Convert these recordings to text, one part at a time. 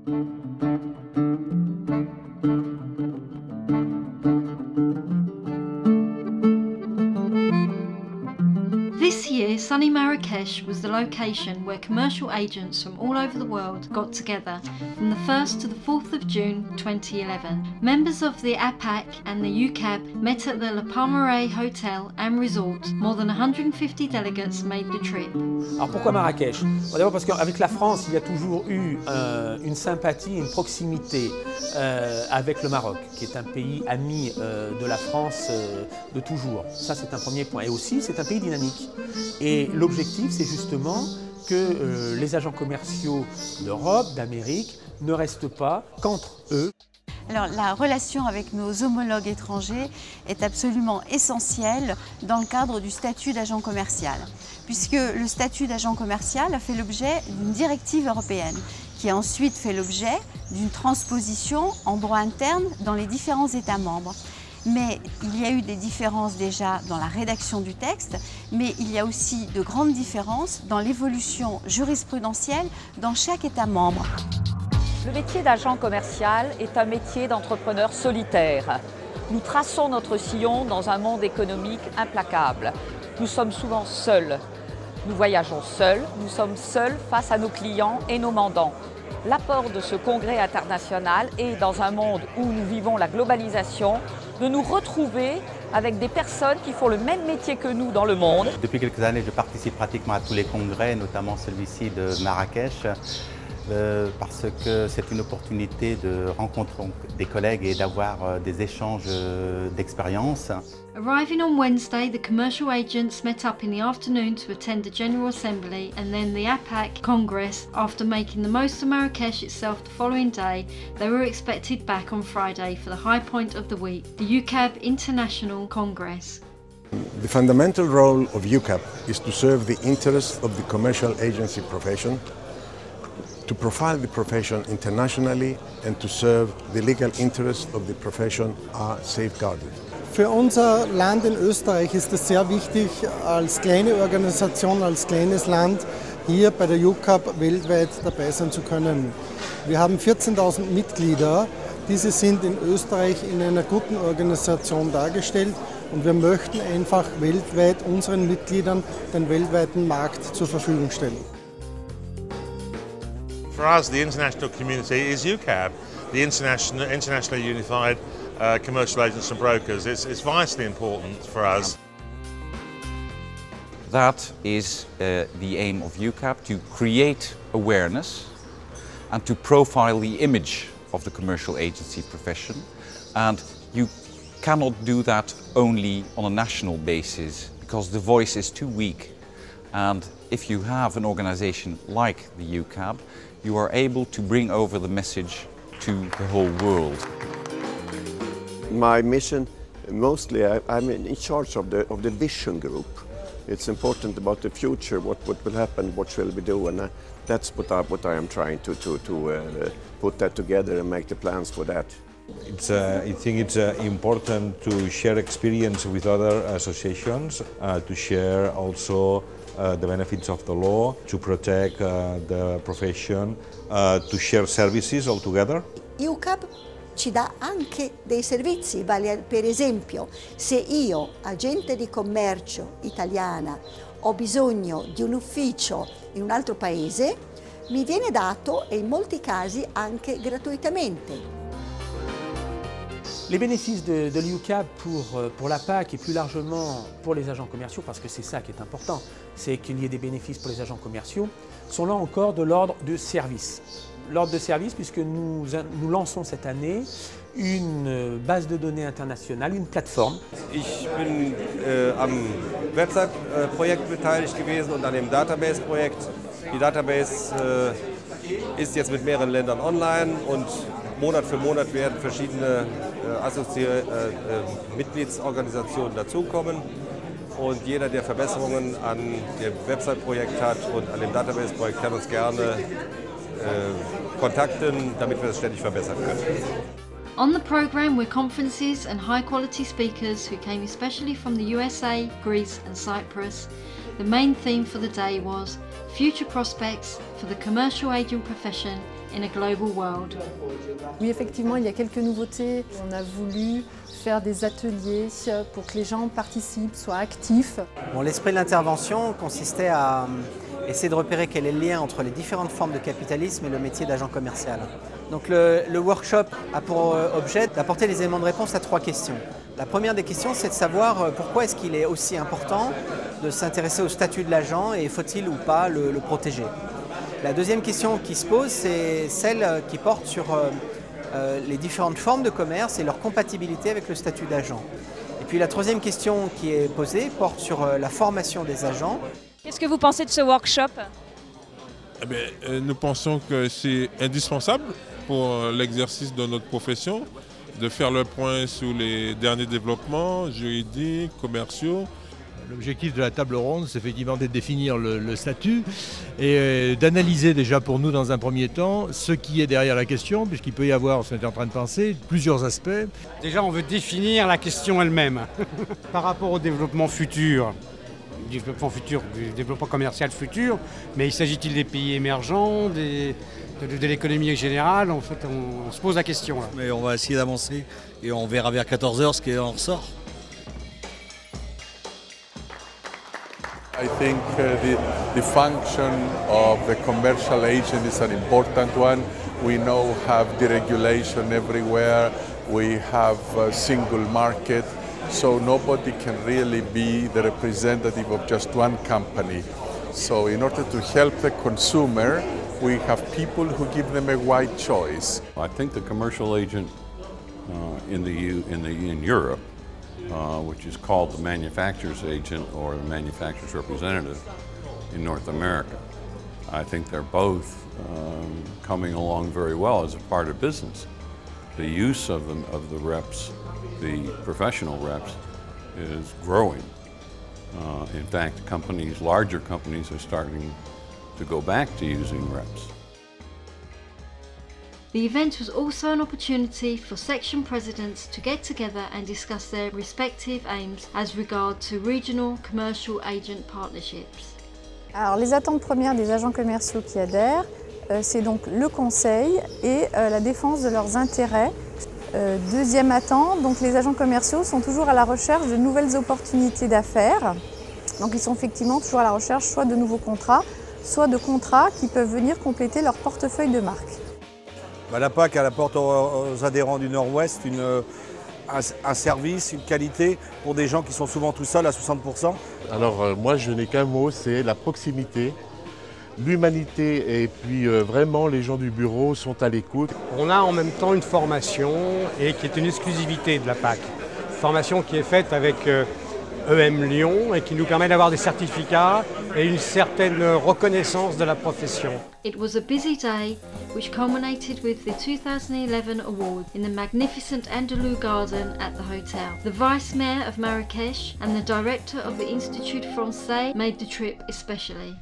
This year, sunny Marrakesh was the location where commercial agents from all over the world got together from the 1st to the 4th of June 2011. Members of the APAC and the UCAB met at the Le Palmeraie Hotel and Resort. More than 150 delegates made the trip. Alors pourquoi Marrakech? D'abord parce qu'avec la France, il y a toujours eu une sympathie, une proximité avec le Maroc, qui est un pays ami de la France de toujours. Ça, c'est un premier point. Et aussi, c'est un pays dynamique. Et l'objectif, c'est justement que les agents commerciaux d'Europe, d'Amérique, ne restent pas qu'entre eux. Alors, la relation avec nos homologues étrangers est absolument essentielle dans le cadre du statut d'agent commercial, puisque le statut d'agent commercial a fait l'objet d'une directive européenne, qui a ensuite fait l'objet d'une transposition en droit interne dans les différents États membres. Mais il y a eu des différences déjà dans la rédaction du texte, mais il y a aussi de grandes différences dans l'évolution jurisprudentielle dans chaque État membre. Le métier d'agent commercial est un métier d'entrepreneur solitaire. Nous traçons notre sillon dans un monde économique implacable. Nous sommes souvent seuls. Nous voyageons seuls, nous sommes seuls face à nos clients et nos mandants. L'apport de ce congrès international est, dans un monde où nous vivons la globalisation, de nous retrouver avec des personnes qui font le même métier que nous dans le monde. Depuis quelques années, je participe pratiquement à tous les congrès, notamment celui-ci de Marrakech, parce que c'est une opportunité de rencontrer des collègues et d'avoir des échanges d'expériences. Arriving on Wednesday, the commercial agents met up in the afternoon to attend the General Assembly and then the APAC Congress. After making the most of Marrakesh itself the following day, they were expected back on Friday for the high point of the week, the UCAB International Congress. The fundamental role of UCAB is to serve the interests of the commercial agency profession, to profile the profession internationally and to serve the legal interests of the profession are safeguarded. Für unser Land in Österreich ist es sehr wichtig, als kleine Organisation, als kleines Land hier bei der UCAB weltweit dabei sein zu können. Wir haben 14.000 Mitglieder. Diese sind in Österreich in einer guten Organisation dargestellt und wir möchten einfach weltweit unseren Mitgliedern den weltweiten Markt zur Verfügung stellen. For us, the international community is UCAB, the internationally unified commercial agents and brokers. It's vitally important for us. That is the aim of UCAB, to create awareness and to profile the image of the commercial agency profession. And you cannot do that only on a national basis because the voice is too weak. And if you have an organization like the UCAB, you are able to bring over the message to the whole world. My mission, mostly, I'm in charge of the vision group. It's important about the future, what will happen, what shall we do, and that's what I am trying to put that together and make the plans for that. I think it's important to share experience with other associations, to share also the benefits of the law, to protect the profession, to share services all together. UCAB ci dà anche dei servizi, per esempio se io, agente di commercio italiana, ho bisogno di un ufficio in un altro paese, mi viene dato e in molti casi anche gratuitamente. Les bénéfices de l'UCAB pour la PAC et plus largement pour les agents commerciaux, parce que c'est ça qui est important, c'est qu'il y ait des bénéfices pour les agents commerciaux, sont là encore de l'ordre de service. L'ordre de service puisque nous lançons cette année une base de données internationale, une plateforme. Ich bin am Website-Projekt beteiligt gewesen und an dem Database-Projekt. Die Database ist jetzt mit mehreren Ländern online und Monat für Monat werden verschiedene Mitgliedsorganisationen dazukommen. Und jeder, der Verbesserungen an dem Website-Projekt hat und an dem Database-Projekt, kann uns gerne kontakten, damit wir das ständig verbessern können. On the programme were conferences and high-quality speakers who came especially from the USA, Greece and Cyprus. The main theme for the day was Future Prospects for the Commercial Agent Profession in a global world. Oui, effectivement, il y a quelques nouveautés. On a voulu faire des ateliers pour que les gens participent, soient actifs. Bon, l'esprit de l'intervention consistait à essayer de repérer quel est le lien entre les différentes formes de capitalisme et le métier d'agent commercial. Donc le workshop a pour objet d'apporter les éléments de réponse à 3 questions. La première des questions, c'est de savoir pourquoi est-ce qu'il est aussi important de s'intéresser au statut de l'agent et faut-il ou pas le protéger. La deuxième question qui se pose, c'est celle qui porte sur les différentes formes de commerce et leur compatibilité avec le statut d'agent. Et puis la troisième question qui est posée porte sur la formation des agents. Qu'est-ce que vous pensez de ce workshop ? Eh bien, nous pensons que c'est indispensable pour l'exercice de notre profession, de faire le point sur les derniers développements juridiques, commerciaux. L'objectif de la table ronde, c'est effectivement de définir le statut et d'analyser déjà pour nous dans un premier temps ce qui est derrière la question, puisqu'il peut y avoir, on est en train de penser, plusieurs aspects. Déjà, on veut définir la question elle-même par rapport au développement futur. Du développement commercial futur, mais il s'agit-il des pays émergents, de l'économie générale? En fait, on se pose la question. Là. Mais on va essayer d'avancer et on verra vers 14h ce qui en ressort. I think the function of the commercial agent is an important one. We now have deregulation everywhere. We have a single market. So nobody can really be the representative of just one company. So in order to help the consumer, we have people who give them a wide choice. I think the commercial agent in Europe, which is called the manufacturer's agent or the manufacturer's representative in North America, I think they're both coming along very well as a part of business. The use of the reps, the professional reps, is growing. In fact, larger companies are starting to go back to using reps. The event was also an opportunity for section presidents to get together and discuss their respective aims as regard to regional commercial agent partnerships. Alors, les attentes premières des agents commerciaux qui adhèrent, c'est donc le conseil et la défense de leurs intérêts. Deuxième attente, donc les agents commerciaux sont toujours à la recherche de nouvelles opportunités d'affaires. Donc ils sont effectivement toujours à la recherche soit de nouveaux contrats, soit de contrats qui peuvent venir compléter leur portefeuille de marque. La PAC elle apporte aux adhérents du Nord-Ouest un service, une qualité pour des gens qui sont souvent tout seuls à 60%. Alors moi je n'ai qu'un mot, c'est la proximité. L'humanité et puis vraiment les gens du bureau sont à l'écoute. On a en même temps une formation et qui est une exclusivité de la PAC. Formation qui est faite avec EM Lyon et qui nous permet d'avoir des certificats et une certaine reconnaissance de la profession. It was a busy day which culminated with the 2011 award in the magnificent Andalou Garden at the hotel. The Vice Mayor of Marrakesh and the Director of the Institut Français made the trip especially.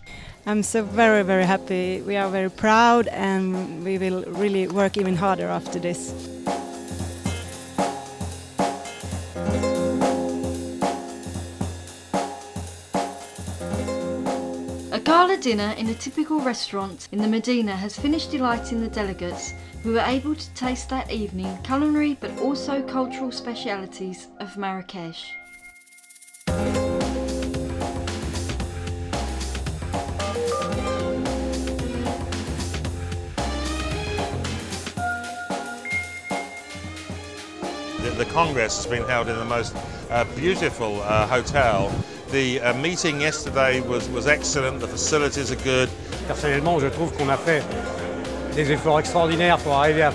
I'm so very, very happy. We are very proud and we will really work even harder after this. A gala dinner in a typical restaurant in the Medina has finished delighting the delegates who were able to taste that evening culinary but also cultural specialities of Marrakesh. The Congress has been held in the most beautiful hotel. The meeting yesterday was excellent, the facilities are good. Personnellement, je trouve qu'on a fait des efforts extraordinaires pour arriver à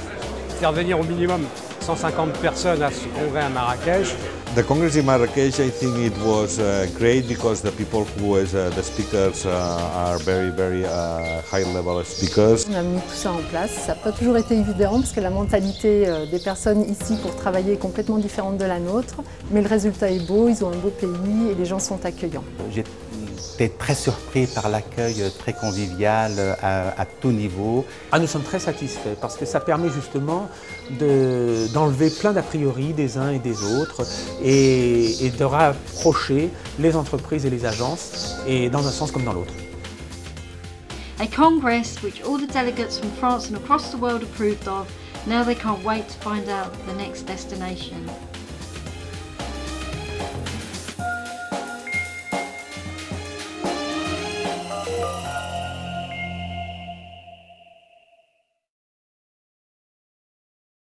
faire venir au minimum 150 personnes à ce congrès à Marrakech. The Congress in Marrakesh, I think it was great because the people who as the speakers are very, very high-level speakers. On a mis tout ça en place. Ça n'a pas toujours été évident parce que la mentalité des personnes ici pour travailler est complètement différente de la nôtre. Mais le résultat est beau, ils ont un beau pays et les gens sont accueillants. J'étais très surpris par l'accueil très convivial à tout niveau. Nous sommes très satisfaits parce que ça permet justement d'enlever plein d'a priori des uns et des autres et de rapprocher les entreprises et les agences et dans un sens comme dans l'autre. A congress which all the delegates from France and across the world approved of. Now they can't wait to find out the next destination.